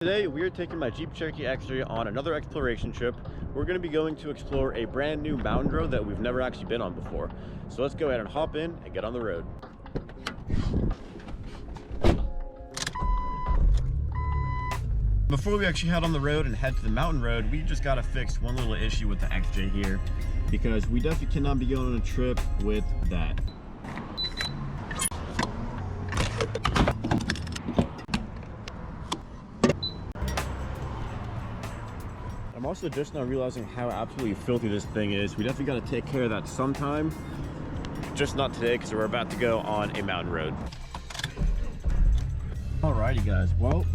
Today we are taking my Jeep Cherokee XJ on another exploration trip. We're going to be going to explore a brand new mountain road that we've never actually been on before. So let's go ahead and hop in and get on the road. Before we actually head on the road and head to the mountain road, we just got to fix one little issue with the XJ here, because we definitely cannot be going on a trip with that. I'm also just now realizing how absolutely filthy this thing is. We definitely got to take care of that sometime. Just not today, because we're about to go on a mountain road. Alrighty guys, well,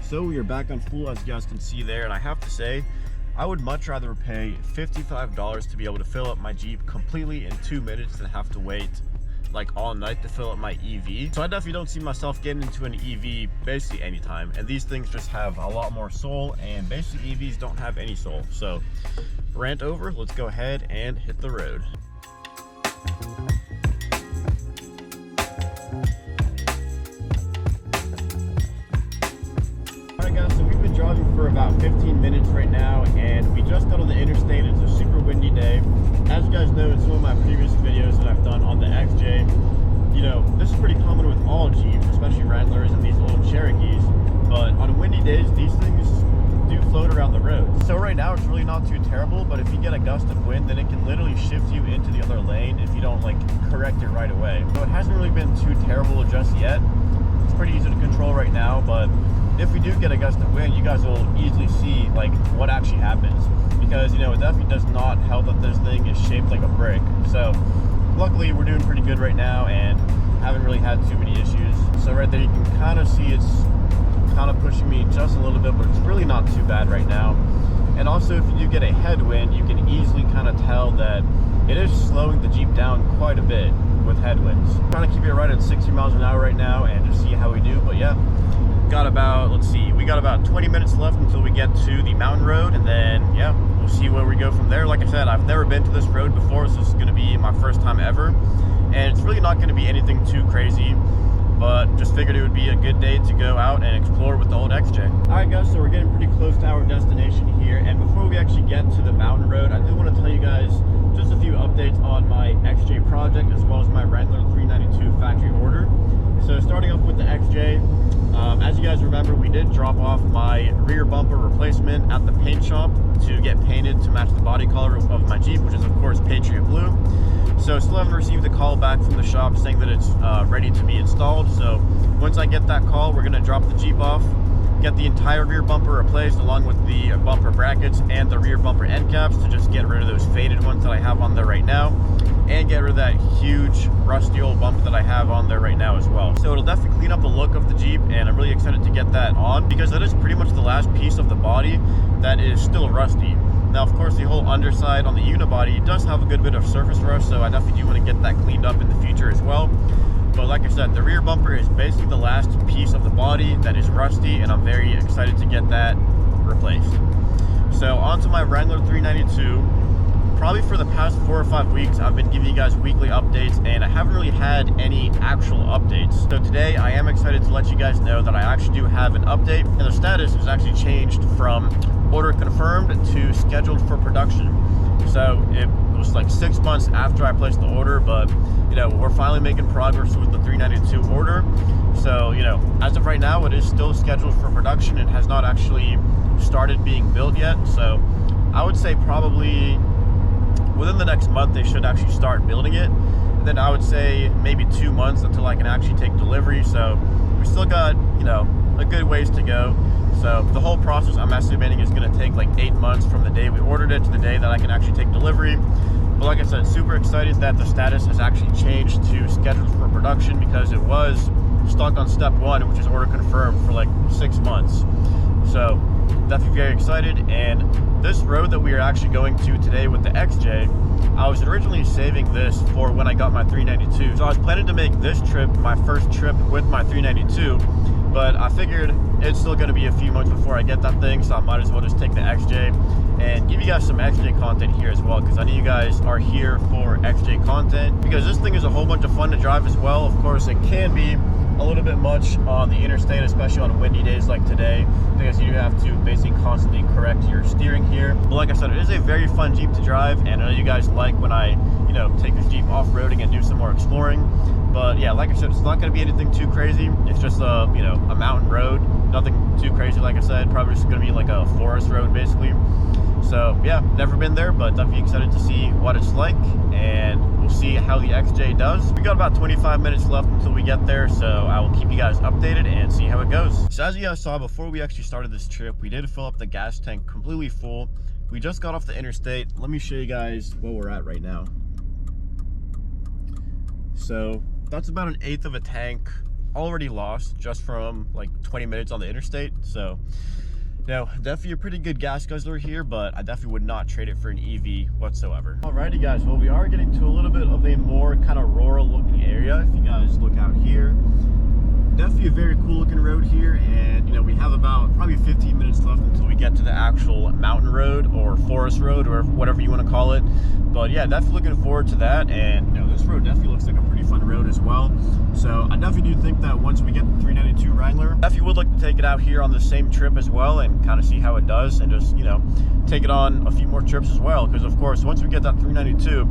so we are back on full, as you guys can see there, and I have to say, I would much rather pay $55 to be able to fill up my Jeep completely in 2 minutes than have to wait like all night to fill up my EV. So I definitely don't see myself getting into an EV basically anytime, and these things just have a lot more soul, and basically EVs don't have any soul. So rant over, let's go ahead and hit the road. Alright guys, so we've been driving for about 15 minutes right now, and we just got on the interstate. It's a super windy day. As you guys know in some of my previous videos that I've done on the XJ, you know, this is pretty common with all Jeeps, especially Wranglers and these old Cherokees, but on windy days, these things do float around the road. So right now, it's really not too terrible, but if you get a gust of wind, then it can literally shift you into the other lane if you don't like correct it right away. So it hasn't really been too terrible just yet. It's pretty easy to control right now, but if we do get a gust of wind, you guys will easily see like what actually happens, because you know it definitely does not help that this thing is shaped like a brick. So luckily we're doing pretty good right now and haven't really had too many issues. So right there you can kind of see it's kind of pushing me just a little bit, but it's really not too bad right now. And also if you do get a headwind, you can easily kind of tell that it is slowing the Jeep down quite a bit with headwinds. I'm trying to keep it right at 60 miles an hour right now and just see how we do. But yeah, got about, let's see, we got about 20 minutes left until we get to the mountain road, and then yeah, we'll see where we go from there. Like I said, I've never been to this road before, so this is going to be my first time ever, and it's really not going to be anything too crazy, but just figured it would be a good day to go out and explore with the old XJ. Alright guys, so we're getting pretty close to our destination here, and before we actually get to the mountain road, I do want to tell you guys just a few updates on my XJ project as well as my Wrangler 392 factory order. So starting off with the XJ, as you guys remember, we did drop off my rear bumper replacement at the paint shop to get painted to match the body color of my Jeep, which is of course Patriot Blue. So still haven't received a call back from the shop saying that it's ready to be installed. So once I get that call, we're going to drop the Jeep off, get the entire rear bumper replaced along with the bumper brackets and the rear bumper end caps to just get rid of those faded ones that I have on there right now, and get rid of that huge rusty old bumper that I have on there right now as well. So it'll definitely clean up the look of the Jeep, and I'm really excited to get that on because that is pretty much the last piece of the body that is still rusty. Now of course the whole underside on the unibody does have a good bit of surface rust, so I definitely do want to get that cleaned up in the future as well. But like I said, the rear bumper is basically the last piece of the body that is rusty, and I'm very excited to get that replaced. So onto my Wrangler 392. Probably for the past 4 or 5 weeks, I've been giving you guys weekly updates, and I haven't really had any actual updates. So today, I am excited to let you guys know that I actually do have an update, and the status has actually changed from order confirmed to scheduled for production. So it was like 6 months after I placed the order, but you know, we're finally making progress with the 392 order. So you know, as of right now, it is still scheduled for production and has not actually started being built yet. So I would say probably within the next month they should actually start building it, and then I would say maybe 2 months until I can actually take delivery. So we still got, you know, a good ways to go. So the whole process, I'm estimating, is going to take like 8 months from the day we ordered it to the day that I can actually take delivery. But like I said, super excited that the status has actually changed to scheduled for production, because it was stuck on step 1, which is order confirmed, for like 6 months. So definitely very excited. And this road that we are actually going to today with the XJ, I was originally saving this for when I got my 392. So I was planning to make this trip my first trip with my 392, but I figured it's still going to be a few months before I get that thing, so I might as well just take the XJ and give you guys some XJ content here as well, because I know you guys are here for XJ content, because this thing is a whole bunch of fun to drive as well. Of course, it can be a little bit much on the interstate, especially on windy days like today, because you have to basically constantly correct your steering here. But like I said, it is a very fun Jeep to drive, and I know you guys like when I, take this Jeep off-roading and do some more exploring. But yeah, like I said, it's not going to be anything too crazy. It's just a mountain road, nothing too crazy. Like I said, probably just going to be like a forest road basically. So yeah, never been there, but definitely excited to see what it's like, and we'll see how the XJ does. We got about 25 minutes left until we get there, so I will keep you guys updated and see how it goes. So as you guys saw, before we actually started this trip, we did fill up the gas tank completely full. We just got off the interstate. Let me show you guys where we're at right now. So that's about 1/8 of a tank already lost just from like 20 minutes on the interstate. So now, definitely a pretty good gas guzzler here, but I definitely would not trade it for an EV whatsoever. Alrighty guys, well, we are getting to a little bit of a more kind of rural looking area. If you guys look out here, definitely a very cool looking road here, and we have about probably 15 minutes left until we get to the actual mountain road or forest road or whatever you want to call it. But yeah, definitely looking forward to that, and this road definitely looks like a pretty fun road as well. So I definitely do think that once we get the 392 Wrangler, definitely would like to take it out here on the same trip as well and kind of see how it does, and just take it on a few more trips as well, because of course once we get that 392,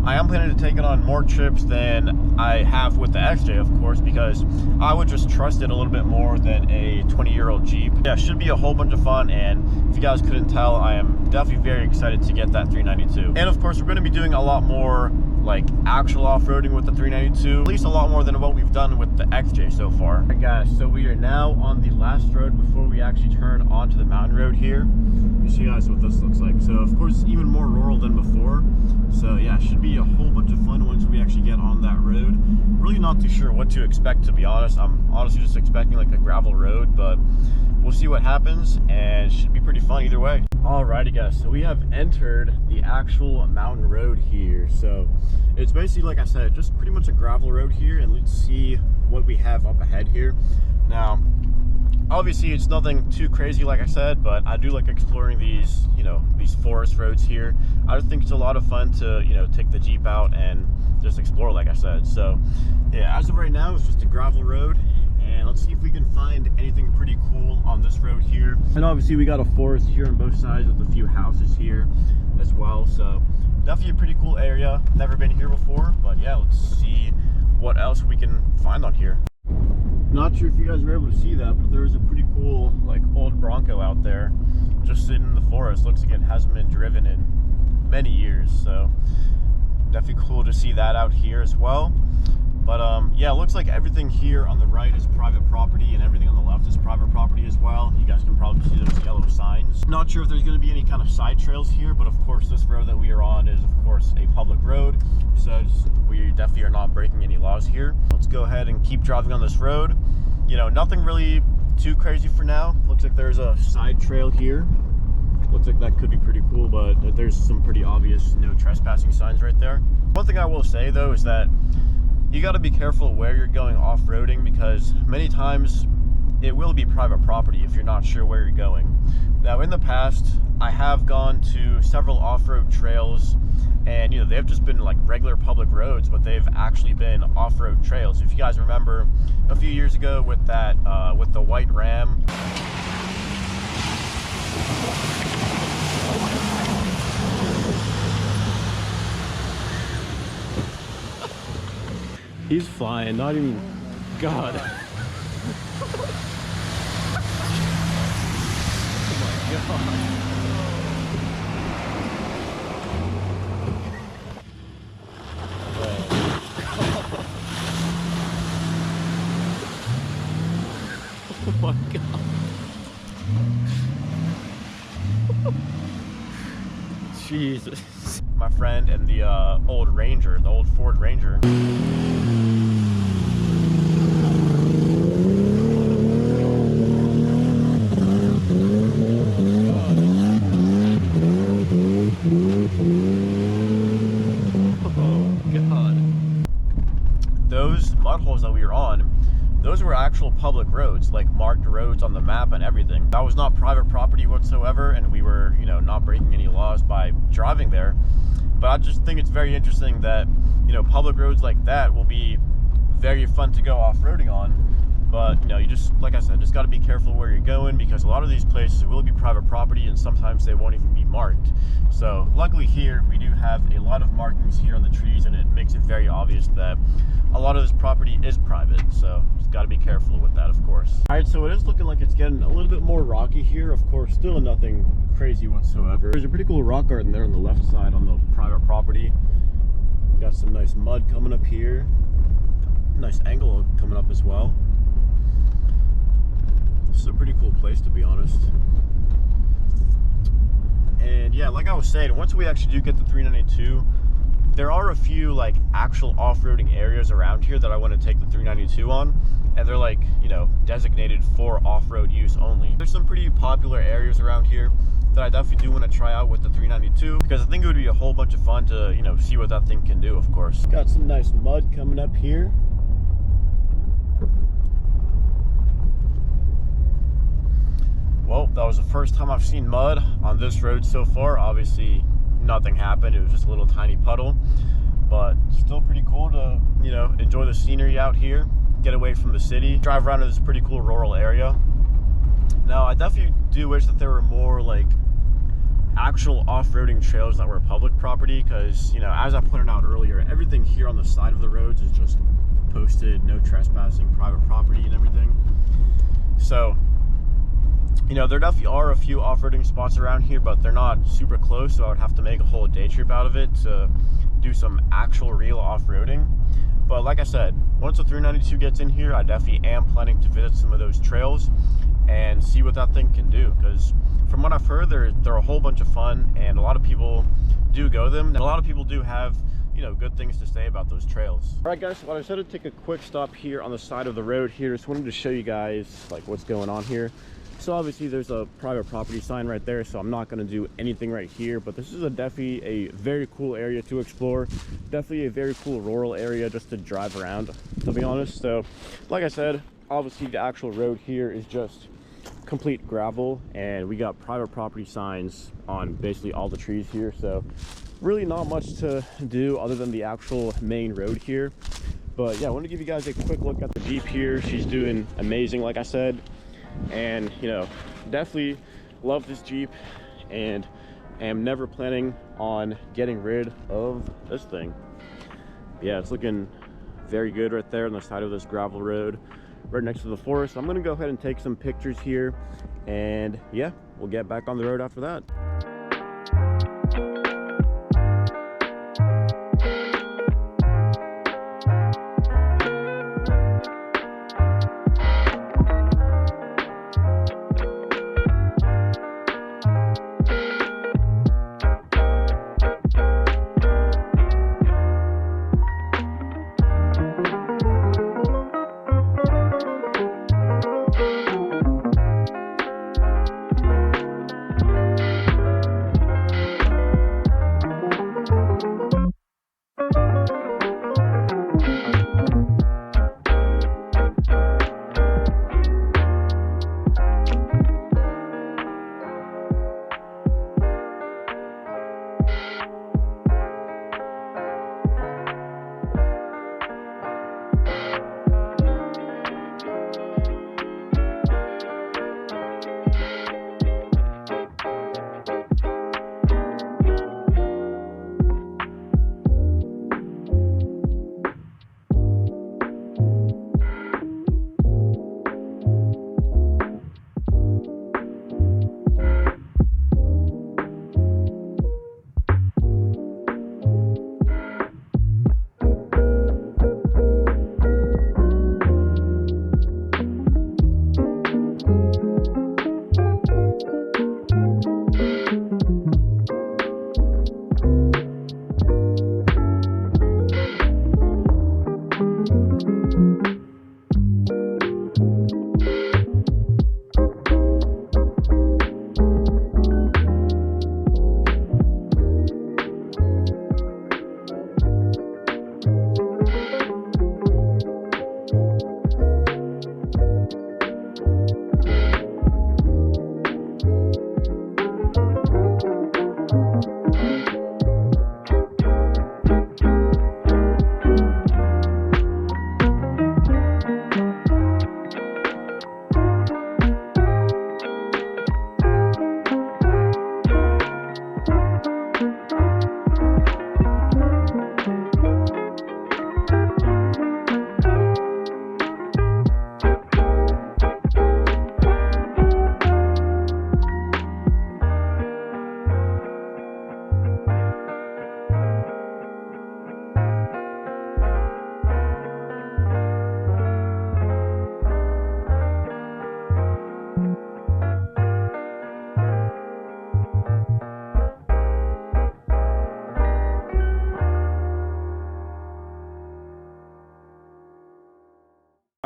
I am planning to take it on more trips than I have with the XJ, of course, because I would just trust it a little bit more than a 20-year-old Jeep. Yeah, should be a whole bunch of fun, and if you guys couldn't tell, I am definitely very excited to get that 392. And of course, we're going to be doing a lot more like actual off-roading with the 392, at least a lot more than what we've done with the XJ so far. Alright guys, so we are now on the last road before we actually turn onto the mountain road here. Let me show you guys what this looks like. So of course, even more rural than before. So yeah, should be a whole bunch of fun once we actually get on that road. Really not too sure what to expect, to be honest. I'm honestly just expecting like a gravel road, but we'll see what happens, and it should be pretty fun either way. Alrighty guys, so we have entered the actual mountain road here. So it's basically, like I said, just pretty much a gravel road here, and let's see what we have up ahead here. Now, obviously it's nothing too crazy, like I said, but I do like exploring these, these forest roads here. I just think it's a lot of fun to, take the Jeep out and just explore, like I said. So yeah, as of right now, it's just a gravel road, and let's see if we can find anything pretty cool on this road here. And obviously we got a forest here on both sides with a few houses here as well. So definitely a pretty cool area. Never been here before, but yeah, let's see what else we can find on here. Not sure if you guys were able to see that, but there's a pretty cool like old Bronco out there just sitting in the forest. Looks like it hasn't been driven in many years, so definitely cool to see that out here as well. But yeah, it looks like everything here on the right is private property, and everything on the left is private property as well. You guys can probably see those yellow signs. Not sure if there's going to be any kind of side trails here, but of course this road that we are on is of course a public road, so we definitely are not breaking any laws here. Let's go ahead and keep driving on this road. Nothing really too crazy for now. Looks like there's a side trail here. Looks like that could be pretty cool, but there's some pretty obvious no trespassing signs right there. One thing I will say though is that you got to be careful where you're going off-roading, because many times it will be private property if you're not sure where you're going. Now in the past, I have gone to several off-road trails, and they've just been like regular public roads, but they've actually been off-road trails. If you guys remember a few years ago with that with the white Ram, he's flying, not even, God. Oh my God. Oh my God. Jesus. My friend and the old Ranger, the old Ford Ranger. Those mud holes that we were on, those were actual public roads, like marked roads on the map and everything. That was not private property whatsoever, and we were, not breaking any laws by driving there. But I just think it's very interesting that, public roads like that will be very fun to go off-roading on. But you know, you just, like I said, just got to be careful where you're going, because a lot of these places will be private property and sometimes they won't even be marked. So luckily here we do have a lot of markings here on the trees, and it makes it very obvious that a lot of this property is private. So just got to be careful with that, of course. All right, so it is looking like it's getting a little bit more rocky here. Of course, still nothing crazy whatsoever. There's a pretty cool rock garden there on the left side on the private property. Got some nice mud coming up here. Nice angle coming up as well. This is a pretty cool place, to be honest. And yeah, like I was saying, once we actually do get the 392, there are a few like actual off-roading areas around here that I want to take the 392 on, and they're like, you know, designated for off-road use only. There's some pretty popular areas around here that I definitely do want to try out with the 392, because I think it would be a whole bunch of fun to, you know, see what that thing can do, of course. Got some nice mud coming up here. Well, that was the first time I've seen mud on this road so far. Obviously, nothing happened. It was just a little tiny puddle, but still pretty cool to, you know, enjoy the scenery out here, get away from the city, drive around in this pretty cool rural area. Now, I definitely do wish that there were more like actual off-roading trails that were public property, because, you know, as I pointed out earlier, everything here on the side of the roads is just posted no trespassing, private property and everything. So, you know, there definitely are a few off-roading spots around here, but they're not super close, so I would have to make a whole day trip out of it to do some actual real off-roading. But like I said, once the 392 gets in here, I definitely am planning to visit some of those trails and see what that thing can do, because from what I've heard, they're a whole bunch of fun, and a lot of people do go them, and a lot of people do have, you know, good things to say about those trails. All right, guys, so I decided to take a quick stop here on the side of the road here. Just wanted to show you guys like what's going on here. So obviously there's a private property sign right there, so I'm not going to do anything right here, but this is definitely a very cool area to explore. Definitely a very cool rural area just to drive around, to be honest. So like I said, obviously the actual road here is just complete gravel, and we got private property signs on basically all the trees here, so really not much to do other than the actual main road here. But yeah, I want to give you guys a quick look at the Jeep here. She's doing amazing, like I said. And you know, definitely love this Jeep, and am never planning on getting rid of this thing. Yeah, it's looking very good right there on the side of this gravel road right next to the forest. I'm gonna go ahead and take some pictures here, and yeah, we'll get back on the road after that.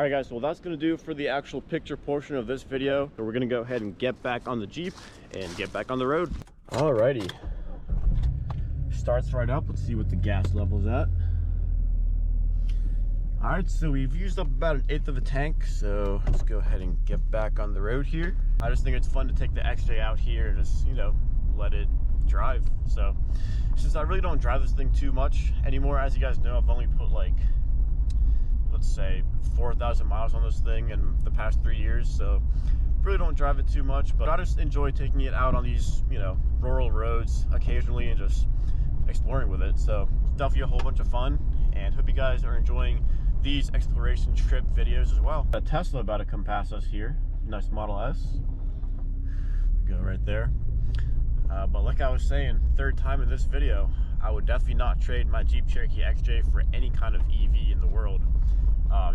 Alright guys, well that's going to do it for the actual picture portion of this video. So we're going to go ahead and get back on the Jeep and get back on the road. Alrighty. Starts right up. Let's see what the gas level's at. Alright, so we've used up about 1/8 of the tank, so let's go ahead and get back on the road here. I just think it's fun to take the XJ out here and just, you know, let it drive. So since I really don't drive this thing too much anymore, as you guys know, I've only put like, let's say 4,000 miles on this thing in the past 3 years, so really don't drive it too much, but I just enjoy taking it out on these, you know, rural roads occasionally and just exploring with it. So it's definitely a whole bunch of fun, and hope you guys are enjoying these exploration trip videos as well. A Tesla about to come past us here. Nice Model S. Go right there. But like I was saying, third time in this video, I would definitely not trade my Jeep Cherokee XJ for any kind of EV in the world.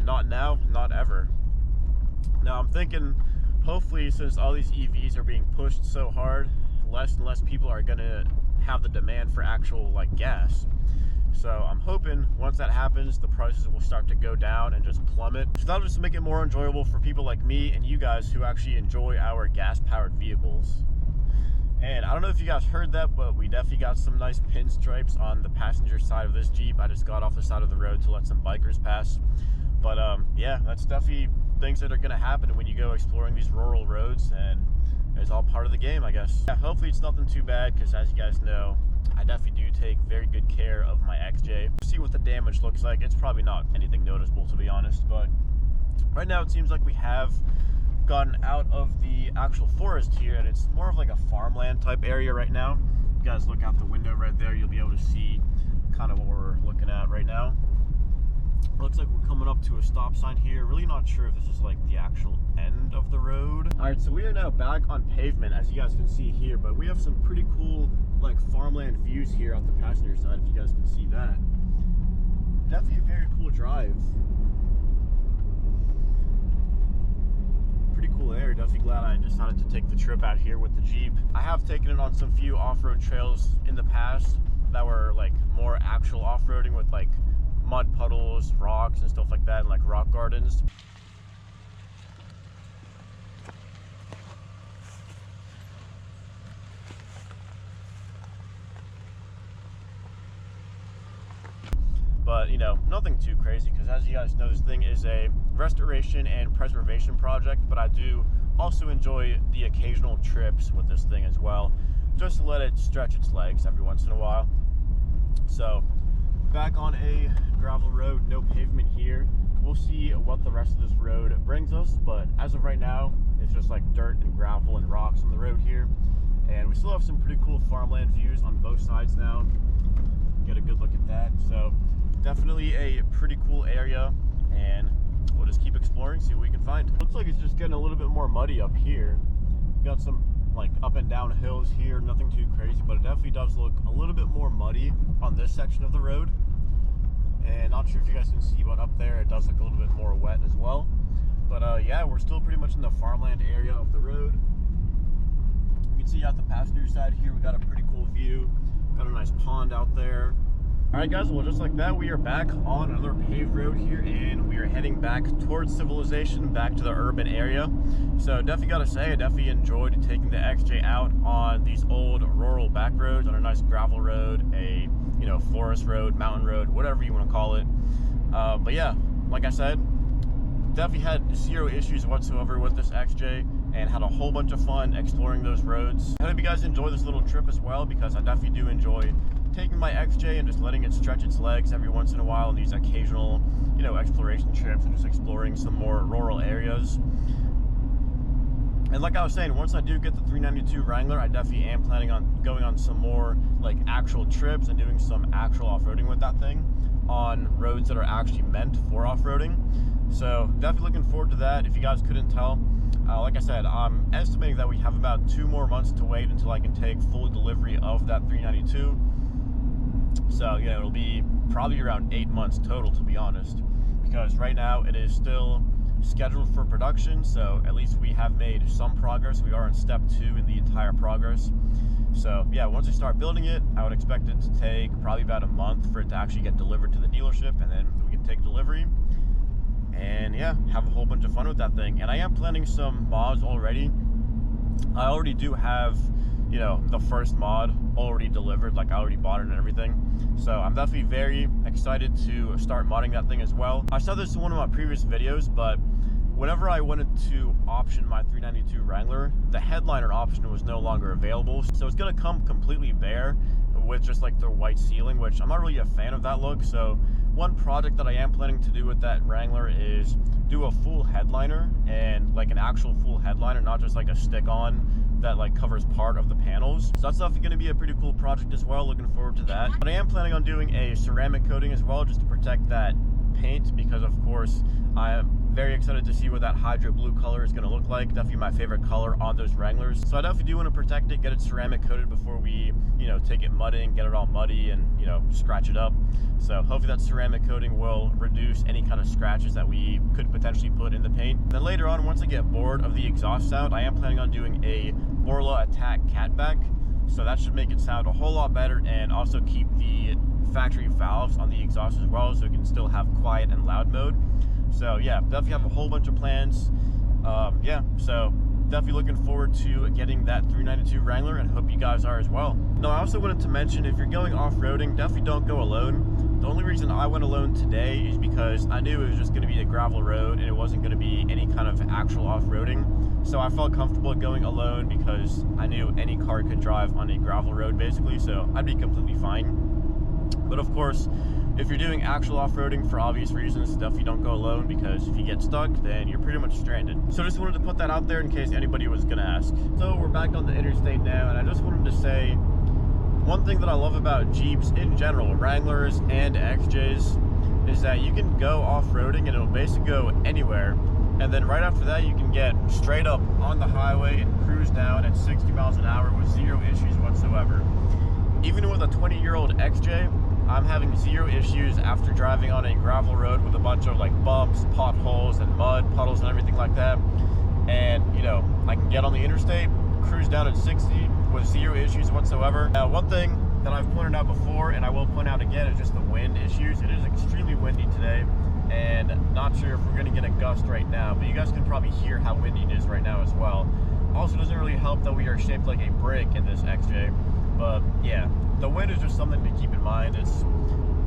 Not now, not ever. Now I'm thinking, hopefully, since all these EVs are being pushed so hard, less and less people are gonna have the demand for actual like gas. So I'm hoping once that happens, the prices will start to go down and just plummet. So that'll just make it more enjoyable for people like me and you guys who actually enjoy our gas-powered vehicles. And I don't know if you guys heard that, but we definitely got some nice pinstripes on the passenger side of this Jeep. I just got off the side of the road to let some bikers pass. But yeah, that's definitely things that are gonna happen when you go exploring these rural roads, and it's all part of the game, I guess. Yeah, hopefully it's nothing too bad, because as you guys know, I definitely do take very good care of my XJ. See what the damage looks like. It's probably not anything noticeable, to be honest, but right now it seems like we have gotten out of the actual forest here, and it's more of like a farmland type area right now. You guys look out the window right there, you'll be able to see kind of what we're looking at right now. Looks like we're coming up to a stop sign here. Really not sure if this is like the actual end of the road. All right, so we are now back on pavement, as you guys can see here, but we have some pretty cool like farmland views here on the passenger side, if you guys can see that. Definitely a very cool drive. Pretty cool area. Definitely glad I decided to take the trip out here with the Jeep. I have taken it on some few off-road trails in the past that were like more actual off-roading with like mud puddles, rocks and stuff like that, and like rock gardens. But you know, nothing too crazy, because as you guys know, this thing is a restoration and preservation project, but I do also enjoy the occasional trips with this thing as well, just to let it stretch its legs every once in a while. So back on a gravel road, no pavement here. We'll see what the rest of this road brings us, but as of right now, it's just like dirt and gravel and rocks on the road here. And we still have some pretty cool farmland views on both sides now. Get a good look at that. So definitely a pretty cool area, and we'll just keep exploring, see what we can find. Looks like it's just getting a little bit more muddy up here. Got some like up and down hills here, nothing too crazy, but it definitely does look a little bit more muddy on this section of the road. And not sure if you guys can see, but up there it does look a little bit more wet as well. But yeah, we're still pretty much in the farmland area of the road. You can see out the passenger side here, we got a pretty cool view. Got a nice pond out there. All right guys, well just like that, we are back on another paved road here, and we are heading back towards civilization, back to the urban area. So definitely gotta say, I definitely enjoyed taking the XJ out on these old rural back roads, on a nice gravel road, a, you know, forest road, mountain road, whatever you want to call it. But yeah, like I said, definitely had zero issues whatsoever with this XJ, and had a whole bunch of fun exploring those roads. I hope you guys enjoy this little trip as well, because I definitely do enjoy taking my XJ and just letting it stretch its legs every once in a while on these occasional, you know, exploration trips, and just exploring some more rural areas. And like I was saying, once I do get the 392 Wrangler, I definitely am planning on going on some more like actual trips and doing some actual off-roading with that thing on roads that are actually meant for off-roading. So definitely looking forward to that. If you guys couldn't tell, like I said, I'm estimating that we have about 2 more months to wait until I can take full delivery of that 392. So yeah, it'll be probably around 8 months total, to be honest, because right now it is still scheduled for production. So at least we have made some progress. We are in step 2 in the entire progress. So yeah, once we start building it, I would expect it to take probably about a month for it to actually get delivered to the dealership, and then we can take delivery. and yeah, have a whole bunch of fun with that thing. And I am planning some mods already. I already do have, you know, the first mod already delivered, like I already bought it and everything. So I'm definitely very excited to start modding that thing as well. I said this in one of my previous videos, but whenever I wanted to option my 392 Wrangler, the headliner option was no longer available. So it's gonna come completely bare with just like the white ceiling, which I'm not really a fan of that look. So one project that I am planning to do with that Wrangler is do a full headliner, and like an actual full headliner, not just like a stick on that like covers part of the panels. So that's definitely going to be a pretty cool project as well. Looking forward to that. But I am planning on doing a ceramic coating as well, just to protect that paint, because of course I am very excited to see what that hydro blue color is going to look like. Definitely my favorite color on those Wranglers. So I definitely do want to protect it, get it ceramic coated before we, you know, take it mudding, get it all muddy and, you know, scratch it up. So hopefully that ceramic coating will reduce any kind of scratches that we could potentially put in the paint. Then later on, once I get bored of the exhaust sound, I am planning on doing a Borla Attack catback. So that should make it sound a whole lot better, and also keep the factory valves on the exhaust as well, so it can still have quiet and loud mode. So yeah, definitely have a whole bunch of plans. Yeah, so definitely looking forward to getting that 392 Wrangler, and hope you guys are as well. Now, I also wanted to mention, if you're going off-roading, definitely don't go alone. The only reason I went alone today is because I knew it was just going to be a gravel road and it wasn't going to be any kind of actual off-roading. So I felt comfortable going alone because I knew any car could drive on a gravel road basically, so I'd be completely fine. But of course, if you're doing actual off-roading for obvious reasons, definitely don't go alone, because if you get stuck, then you're pretty much stranded. So just wanted to put that out there in case anybody was gonna ask. So we're back on the interstate now, and I just wanted to say, one thing that I love about Jeeps in general, Wranglers and XJs, is that you can go off-roading and it'll basically go anywhere. And then right after that, you can get straight up on the highway and cruise down at 60 miles an hour with zero issues whatsoever. Even with a 20-year-old XJ, I'm having zero issues after driving on a gravel road with a bunch of like bumps, potholes, and mud puddles and everything like that. And you know, I can get on the interstate, cruise down at 60 with zero issues whatsoever. Now, one thing that I've pointed out before, and I will point out again, is just the wind issues. It is extremely windy today, and not sure if we're going to get a gust right now, but you guys can probably hear how windy it is right now as well. Also, doesn't really help that we are shaped like a brick in this XJ. But yeah, the wind is just something to keep in mind. It's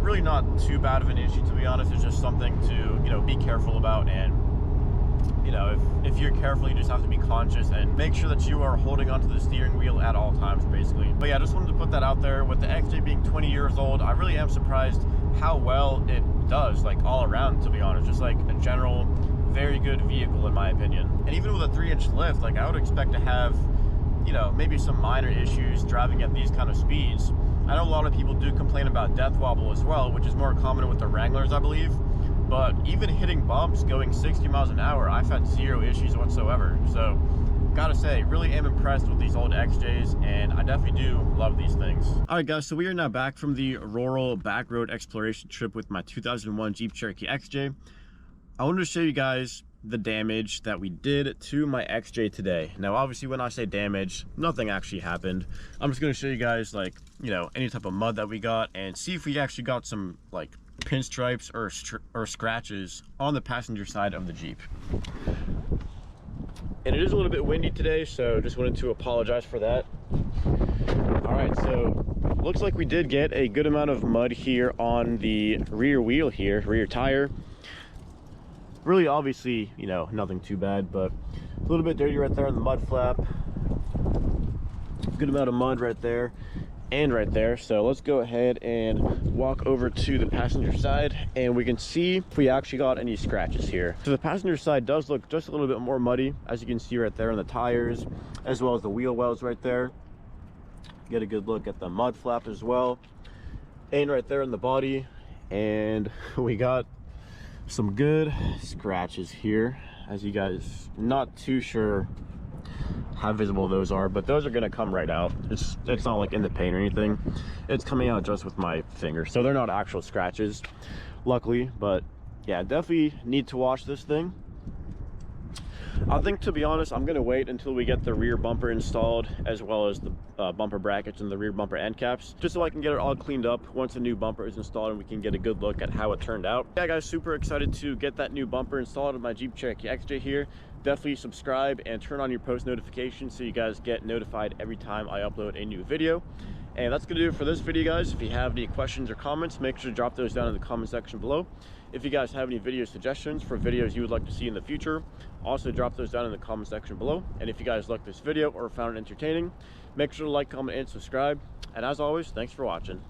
really not too bad of an issue, to be honest. It's just something to, you know, be careful about. And you know, if you're careful, you just have to be conscious and make sure that you are holding onto the steering wheel at all times, basically. But yeah, I just wanted to put that out there. With the XJ being 20 years old, I really am surprised how well it does, like all around, to be honest. Just like a general very good vehicle in my opinion. And even with a 3-inch lift, like I would expect to have, you know, maybe some minor issues driving at these kind of speeds. I know a lot of people do complain about death wobble as well, which is more common with the Wranglers, I believe. But even hitting bumps going 60 miles an hour, I've had zero issues whatsoever. So gotta say, really am impressed with these old XJs, and I definitely do love these things. All right guys, so we are now back from the rural back road exploration trip with my 2001 Jeep Cherokee XJ. I wanted to show you guys the damage that we did to my XJ today. Now obviously when I say damage, nothing actually happened. I'm just going to show you guys, like, you know, any type of mud that we got, and see if we actually got some like pinstripes or scratches on the passenger side of the Jeep. And it is a little bit windy today, so just wanted to apologize for that. All right, so looks like we did get a good amount of mud here on the rear wheel here, rear tire. Really, obviously, you know, nothing too bad, but a little bit dirty right there on the mud flap. Good amount of mud right there and right there. So let's go ahead and walk over to the passenger side, and we can see if we actually got any scratches here. So the passenger side does look just a little bit more muddy, as you can see right there on the tires, as well as the wheel wells right there. Get a good look at the mud flap as well, and right there in the body. And we got some good scratches here, as you guys, not too sure how visible those are, but those are going to come right out. It's not like in the paint or anything. It's coming out just with my finger, so they're not actual scratches, luckily. But yeah, definitely need to wash this thing. I think, to be honest, I'm gonna wait until we get the rear bumper installed, as well as the bumper brackets and the rear bumper end caps, just so I can get it all cleaned up once the new bumper is installed and we can get a good look at how it turned out. Yeah guys, super excited to get that new bumper installed on my Jeep Cherokee XJ here. Definitely subscribe and turn on your post notifications so you guys get notified every time I upload a new video. And that's gonna do it for this video, guys. If you have any questions or comments, make sure to drop those down in the comment section below. If you guys have any video suggestions for videos you would like to see in the future, also drop those down in the comment section below. And if you guys liked this video or found it entertaining, make sure to like, comment, and subscribe. And as always, thanks for watching.